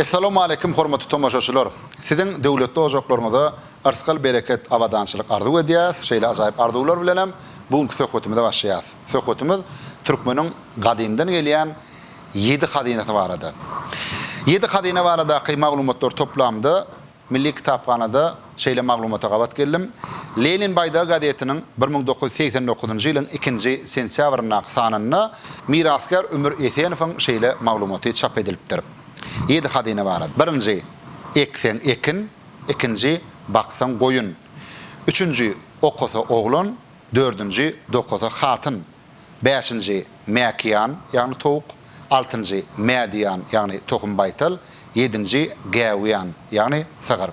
Assalamu alaykum hormatly tomoşaçylar. Sizin döwletli ojaqlaryňyza arskal bereket awadançylyk arzu edýäs. Şeýle ajaýyp arzuwlar bilen hem bugunky söhbetimize başlaýas. Söhbetimiz türkmeniň gadymdan gelýän 7 hadynaty barada. 7 hadyna barada maglumatlar toplamda Milli Kitapxanada şeýle maglumata gabat geldim. Lenin Bayda gazetiniň 1989-njy ýylyň 2-nji sentýabrynda sanyny miraskar Ömür Esenowiň şeýle maglumaty çap edilipdir. 7 hadyna barada. Birinji eksen ekin, ikinji baksan goyun. Üçüncü okusa oğlan, dördüncü dokusa hatın. Beşinci mekiyan, yani tavuk. Altıncı mediyan, yani tohum baytal. Yedinci gawiyan, yani sığır.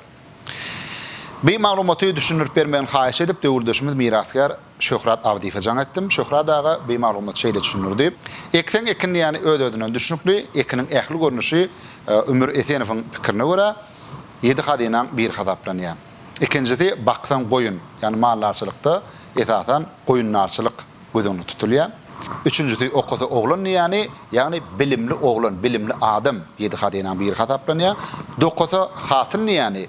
Bir maglumatı düşünürüp bermegini haýyş edip, döwürdeşimiz miraskar Şöhrat Avdiýewe jaň etdim. Şöhrat ağa bir maglumat şeýle düşünürdi. Eksen ekin yani ödödünen düşünükli, ekinin ähli görnüşi Ömür Esenowiň pikirine görä 7 hadynaň bir hasaplanýar. İkincisi baksan goyun, yani mallarçylykda esasan goyunlarçylyk gözüňde tutulýar. Üçüncüsü okusa oğlan yani bilimli oğlan, bilimli adam 7 hadynaň bir hasaplanýar. Dokusa hatyn yani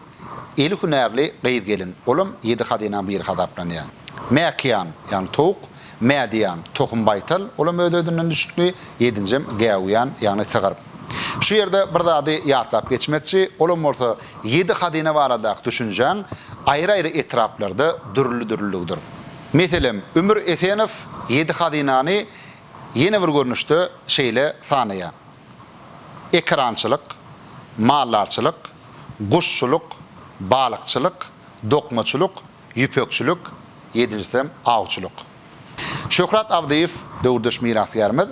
eli hünärli gyýyz gelin. Olam 7 hadynaň bir hasaplanýar. Mekiyan yani tavuk, mediyan tohum baytal, olam ödödünden düşükli 7-nji gawiyan yani sığır. Şu yerde bir zady ýatlap geçmekçi, olam bolsa 7 hadyna barada düşünjän aýry-aýry etraplarda dürlü-dürlüdür. Meselem Ömür Esenow 7 hadynany ýene bir görnüşde şeýle sanaýar. Ekrançylyk, mallarçylyk, guşçuluk, balykçylyk, dokmaçylyk, ýüpekçilik, 7-nji awçylyk. Şöhrat Avdiýew döwürdeş mirasýarymyz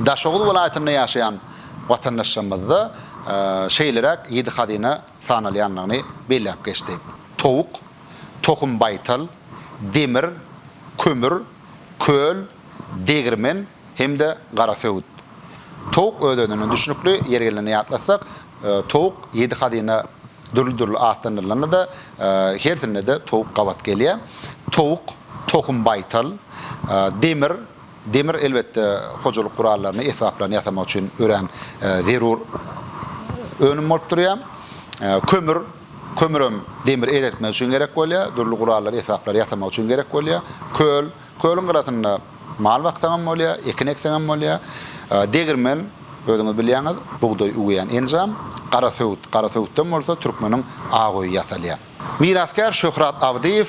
Daşoğlu welaýatyny ýaşaýan vatandaşlarymyzda şeýlerek 7 hadyna sanalýanlygyny belläp geçdi. Tavuk, tohum baytal, demir, kömür, köl, degirmen hemde gara söwüt. Tavuk ödödünden düşünükli ýergelini ýatlasak, tavuk 7 hadyna dürlü atlanylanyny da hertinde de tavuk gabat gelýär. Tavuk, tohum baytal, demir elbette hocalyk gurallaryny esaplaryny ýasamak üçin ören zerur önüm bolup durýar. Kömürüm demir eretmek üçin gerek bolýar, dürlü gurallary esaplary ýasamak üçin gerek bolýar. Köliň garasynda mal baksaňam bolýar, ekin ekseňam bolýar. Degirmen özüňiz bilýäňiz, buğday uýan enjam, gara söwütden bolsa türkmeniň agoý ýasalýar. Miraskar Şöhrat Avdiýew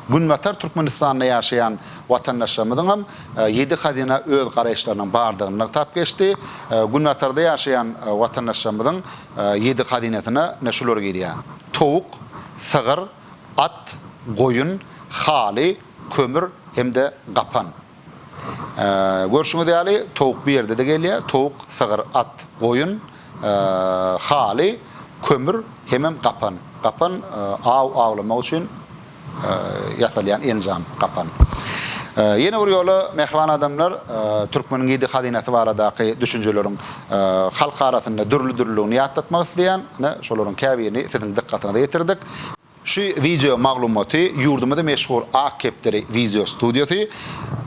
Günbatar Türkmenistanda ýaşaýan watandaşlarymyzyň 7 hadyna öz garaýşlarynyň bardygyny tap geçdi. Günbatarda ýaşaýan watandaşlarymyzyň 7 hadynasına näşeler gelýär? Tawuk, sığır, at, goyun, hali, kömür hemde gapan. Görşüňiz ýaly tawuk bir ýerde de gelýär. Tawuk, sığır, at, goyun, hali, kömür hemem gapan. Gapan awlamak üçin ýasalýan enjam gapan. Ýene bir ýoly mehriban adamlar türkmeniň 7 hadynasy baradaky düşünjeleriň halk arasynda dürlü-dürlüligini ýatlatmak isleýän, şolaryň käbini siziň dikkatyňize ýetirdik. Şu video maglumaty ýurdumyzda meşhur Akepderi video studiosy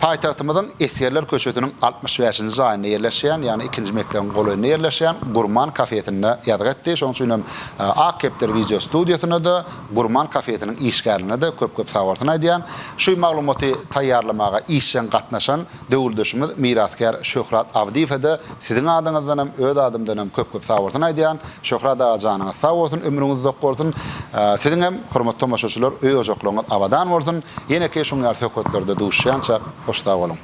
paýtagtymyzyň Esgerler köçetiniň 65-nji zaýyna ýerleşýän, ýani 2-nji mekdebiň goýunyna ýerleşýän Gurman kafesinde ýazg etdi. Şoň üçin Akepderi video studiosyna da Gurman kafesiniň işgärine de köp sawartyny aýdýan. Şu maglumaty taýýarlamaga işen gatnaşan döwürdeşimiz miraskar Şöhrat Avdiýew de siziň adyňyzdan hem öz adymdan hem köp sawartyny aýdýan. Şöhrat ağa sag bolsun, ömrüňiz uzak bolsun. Siziň hem hormatly tomoşaçylar, öý ojaklaryňyz abadan bolsun. Ýene-ki şuňar söhbetlerde duşýança hoşda bolun.